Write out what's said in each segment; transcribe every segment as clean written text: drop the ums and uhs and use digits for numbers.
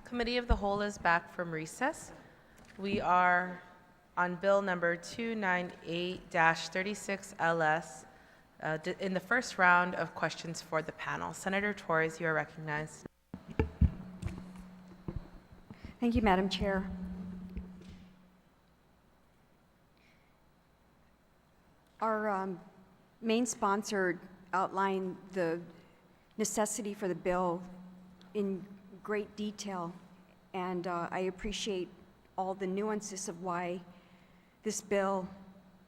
Committee of the Whole is back from recess. We are on Bill number 298-36LS in the first round of questions for the panel. Senator Torres, you are recognized. Thank you, Madam Chair. Our main sponsor outlined the necessity for the bill in great detail, and I appreciate all the nuances of why this bill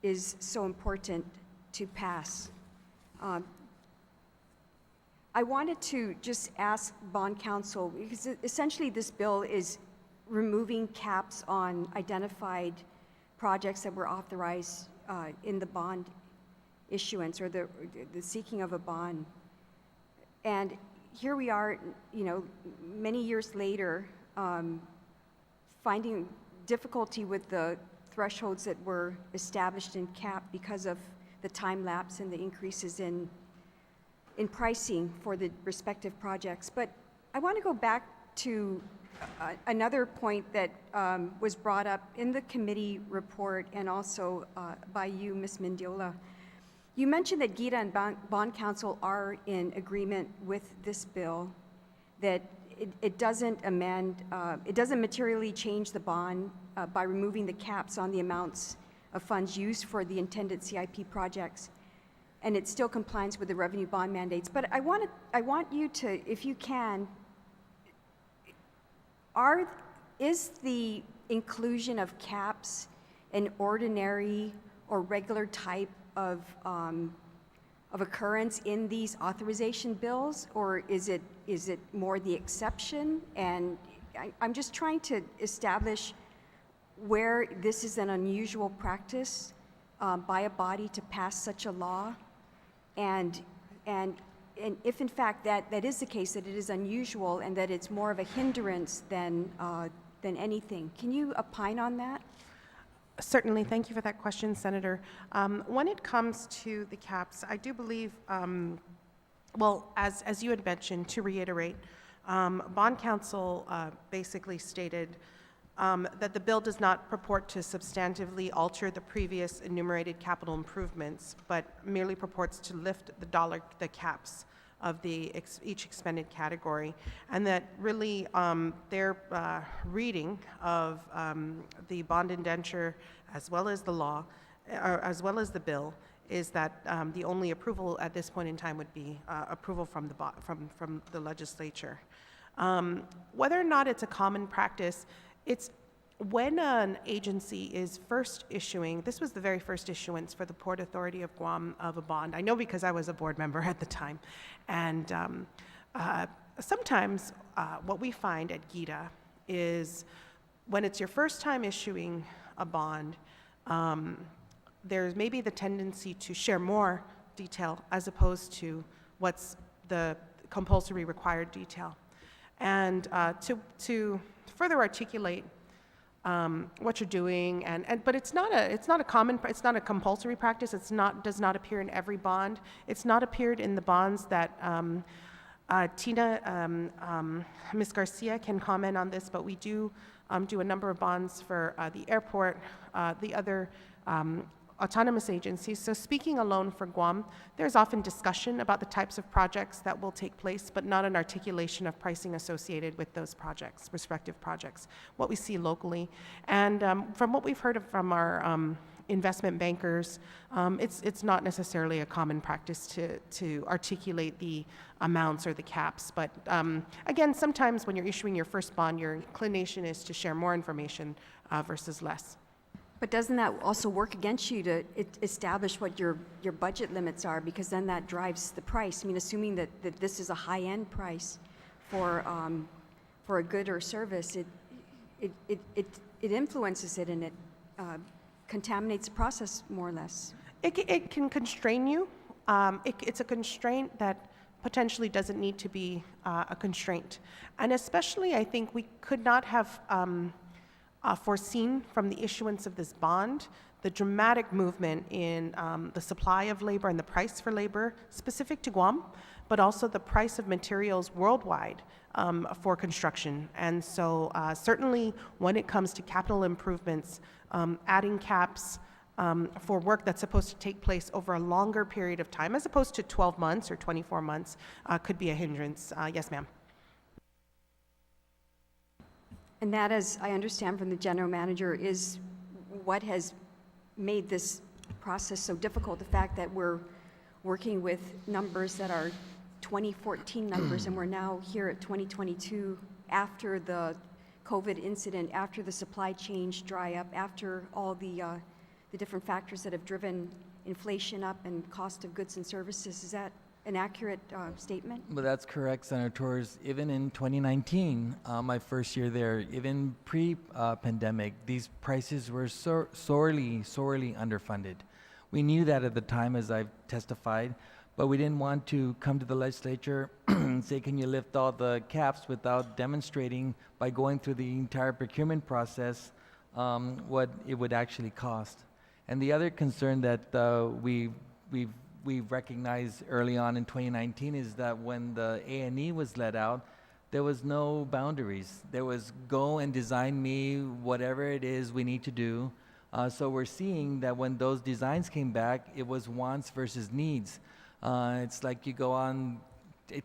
is so important to pass. I wanted to just ask Bond Counsel, because essentially this bill is removing caps on identified projects that were authorized in the bond issuance or the seeking of a bond. And here we are, many years later, finding difficulty with the thresholds that were established in CAP because of the time lapse and the increases in pricing for the respective projects. But I want to go back to another point that was brought up in the committee report and also by you, Ms. Mendiola. You mentioned that GITA and Bond Counsel are in agreement with this bill, that it doesn't amend, it doesn't materially change the bond by removing the caps on the amounts of funds used for the intended CIP projects, and it still complies with the revenue bond mandates. But I want you to, if you can, is the inclusion of caps an ordinary or regular type of occurrence in these authorization bills, or is it more the exception? And I'm just trying to establish where this is an unusual practice by a body to pass such a law, and if in fact that is the case, that it is unusual and that it's more of a hindrance than anything. Can you opine on that? Certainly. Thank you for that question, Senator. When it comes to the caps, I do believe, well, as you had mentioned, to reiterate, Bond Counsel basically stated that the bill does not purport to substantively alter the previous enumerated capital improvements, but merely purports to lift the caps of each expended category, and that really their reading of the bond indenture as well as the law, or as well as the bill, is that the only approval at this point in time would be approval from the legislature. Whether or not it's a common practice, it's when an agency is first issuing, this was the very first issuance for the Port Authority of Guam of a bond. I know because I was a board member at the time. And sometimes what we find at GITA is when it's your first time issuing a bond, there's maybe the tendency to share more detail as opposed to what's the compulsory required detail. And to further articulate what you're doing, but it's not a compulsory practice. Does not appear in every bond. It's not appeared in the bonds that Ms. Garcia can comment on this, but we do a number of bonds for the airport, the other autonomous agencies. So speaking alone for Guam, there's often discussion about the types of projects that will take place, but not an articulation of pricing associated with those projects, respective projects, what we see locally. And from what we've heard from our investment bankers, it's not necessarily a common practice to articulate the amounts or the caps. But again, sometimes when you're issuing your first bond, your inclination is to share more information versus less. But doesn't that also work against you to establish what your budget limits are, because then that drives the price? I mean, assuming that this is a high-end price for a good or service, it influences it, and it contaminates the process more or less. It can constrain you. It's a constraint that potentially doesn't need to be a constraint. And especially, I think we could not have foreseen from the issuance of this bond the dramatic movement in the supply of labor and the price for labor specific to Guam, but also the price of materials worldwide for construction. And so certainly when it comes to capital improvements, adding caps for work that's supposed to take place over a longer period of time, as opposed to 12 months or 24 months, could be a hindrance. Yes, ma'am. And that, as I understand from the general manager, is what has made this process so difficult, the fact that we're working with numbers that are 2014 numbers, and we're now here at 2022 after the COVID incident, after the supply chain dry up, after all the different factors that have driven inflation up and cost of goods and services. Is that an accurate statement? Well, that's correct, Senator Torres. Even in 2019, my first year there, even pre-pandemic, these prices were sorely underfunded. We knew that at the time, as I've testified, but we didn't want to come to the legislature and say, can you lift all the caps, without demonstrating by going through the entire procurement process what it would actually cost. And the other concern that we recognized early on in 2019 is that when the A&E was let out, there was no boundaries. There was go and design me whatever it is we need to do. So we're seeing that when those designs came back, it was wants versus needs. It's like you go on,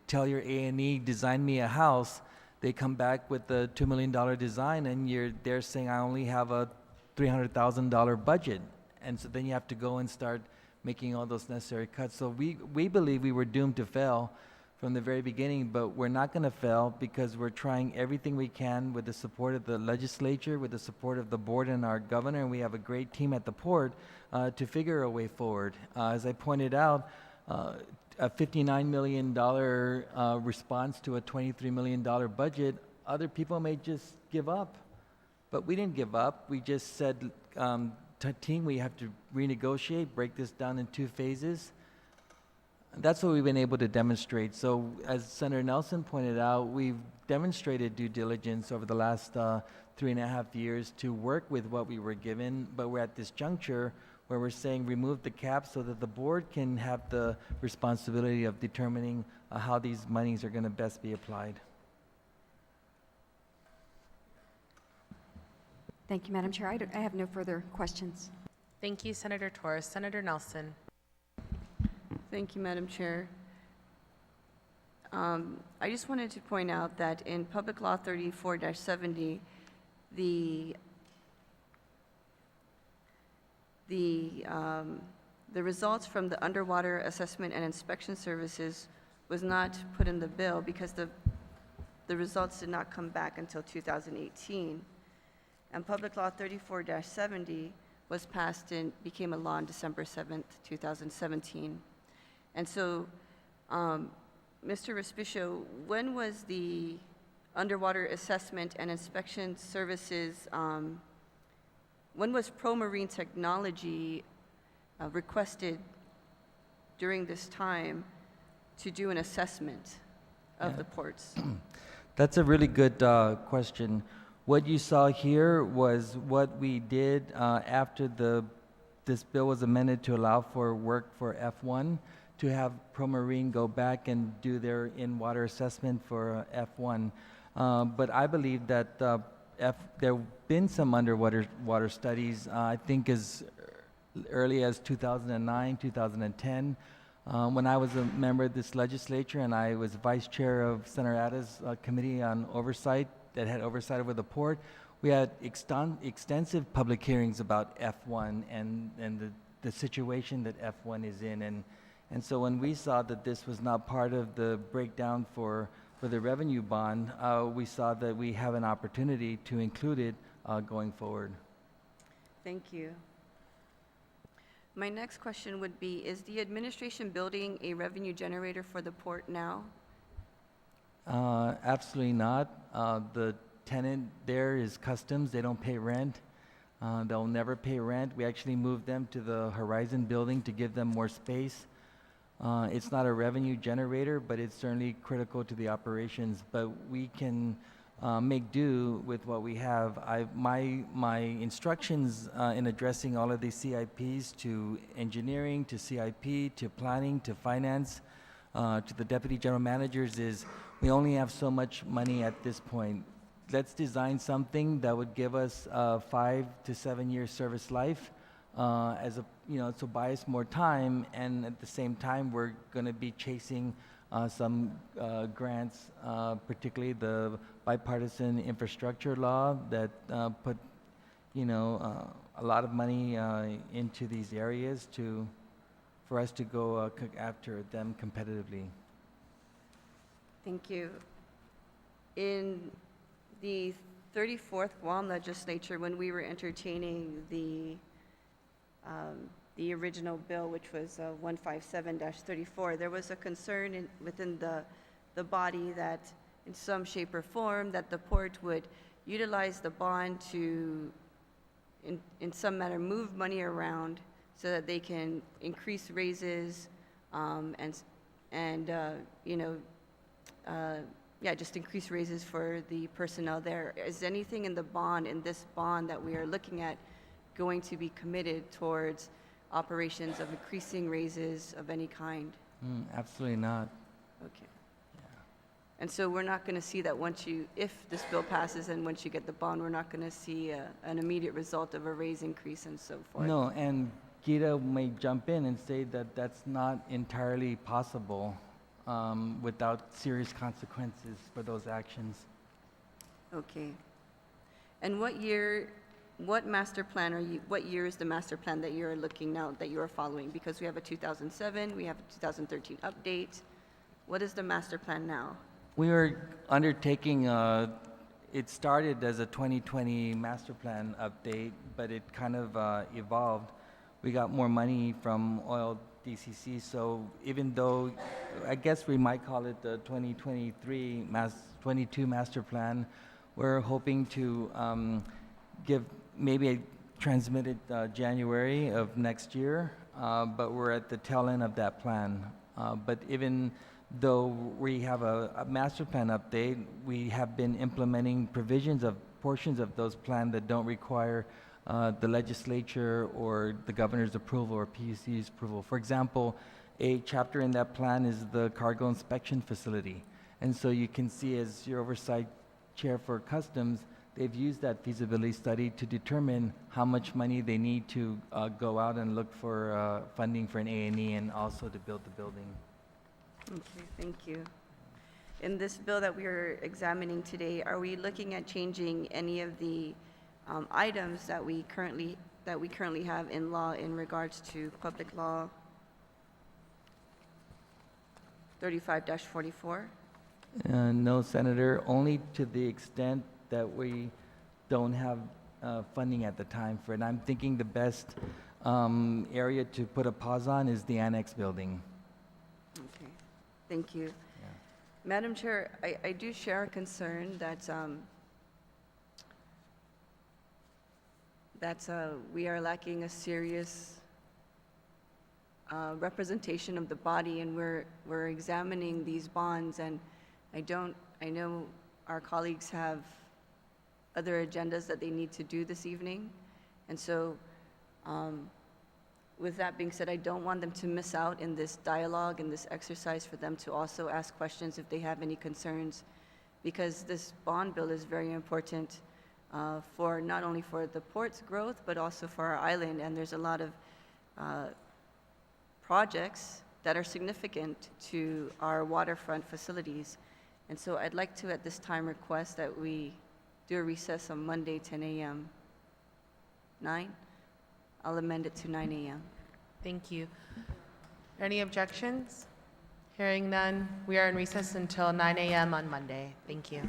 tell your A&E, design me a house. They come back with the $2 million design, and they're saying, I only have a $300,000 budget. And so then you have to go and start making all those necessary cuts. So we believe we were doomed to fail from the very beginning, but we're not going to fail because we're trying everything we can with the support of the legislature, with the support of the board and our governor, and we have a great team at the port to figure a way forward. As I pointed out, a $59 million response to a $23 million budget, other people may just give up. But we didn't give up. We just said, team, we have to renegotiate, break this down in 2 phases. That's what we've been able to demonstrate. So as Senator Nelson pointed out, we've demonstrated due diligence over the last 3.5 years to work with what we were given, but we're at this juncture where we're saying remove the cap so that the board can have the responsibility of determining how these monies are going to best be applied. Thank you, Madam Chair. I have no further questions. Thank you, Senator Torres. Senator Nelson. Thank you, Madam Chair. I just wanted to point out that in Public Law 34-70, the results from the underwater assessment and inspection services was not put in the bill because the results did not come back until 2018. And Public Law 34-70 was passed and became a law on December 7th, 2017. And so, Mr. Respicio, when was the underwater assessment and inspection services, when was ProMarine Technology requested during this time to do an assessment of the ports? That's a really good question. What you saw here was what we did after this bill was amended to allow for work for F1, to have ProMarine go back and do their in-water assessment for F1. But I believe that there have been some underwater studies, I think as early as 2009, 2010. When I was a member of this legislature and I was vice chair of Senator Ada's committee on oversight that had oversight over the port, we had extensive public hearings about F1 and the situation that F1 is in. And so when we saw that this was not part of the breakdown for the revenue bond, we saw that we have an opportunity to include it going forward. Thank you. My next question would be, is the administration building a revenue generator for the port now? Absolutely not. The tenant there is Customs. They don't pay rent. They'll never pay rent. We actually moved them to the Horizon building to give them more space. It's not a revenue generator, but it's certainly critical to the operations. But we can make do with what we have. My instructions in addressing all of these CIPs, to engineering, to CIP, to planning, to finance, to the deputy general managers is we only have so much money at this point. Let's design something that would give us 5 to 7 year service life as a, to buy us more time, and at the same time we're going to be chasing some grants, particularly the bipartisan infrastructure law that put a lot of money into these areas for us to go after them competitively. Thank you. In the 34th Guam Legislature, when we were entertaining the original bill, which was 157-34, there was a concern within the body that in some shape or form that the port would utilize the bond to, in some manner, move money around so that they can increase raises just increase raises for the personnel there. Is anything in the bond, in this bond that we are looking at, going to be committed towards operations of increasing raises of any kind? Absolutely not. Okay. And so we're not going to see that if this bill passes and once you get the bond, we're not going to see an immediate result of a raise increase and so forth. No, and Gita may jump in and say that that's not entirely possible without serious consequences for those actions. Okay. And what year is the master plan that you're looking now, that you are following? Because we have a 2007, we have a 2013 update. What is the master plan now? We are undertaking, it started as a 2020 master plan update, but it kind of evolved. We got more money from oil DCC, so even though, I guess we might call it the 2023 22 master plan, we're hoping to transmit it January of next year, but we're at the tail end of that plan. But even though we have a master plan update, we have been implementing portions of those plans that don't require the legislature or the governor's approval or PUC's approval. For example, a chapter in that plan is the cargo inspection facility. And so you can see, as your oversight chair for customs, they've used that feasibility study to determine how much money they need to go out and look for funding for an A&E and also to build the building. Okay, thank you. In this bill that we are examining today, are we looking at changing any of the items that we currently have in law in regards to public law 35-44? No, Senator, only to the extent that we don't have funding at the time for it. I'm thinking the best area to put a pause on is the annex building. Okay, thank you. Yeah. Madam Chair, I do share a concern that we are lacking a serious representation of the body, and we're examining these bonds, and I know our colleagues have other agendas that they need to do this evening, and so with that being said, I don't want them to miss out in this dialogue and this exercise for them to also ask questions if they have any concerns, because this bond bill is very important for not only for the port's growth, but also for our island. And there's a lot of projects that are significant to our waterfront facilities. And so I'd like to, at this time, request that we do a recess on Monday, 10 a.m. 9? I'll amend it to 9 a.m. Thank you. Any objections? Hearing none, we are in recess until 9 a.m. on Monday. Thank you.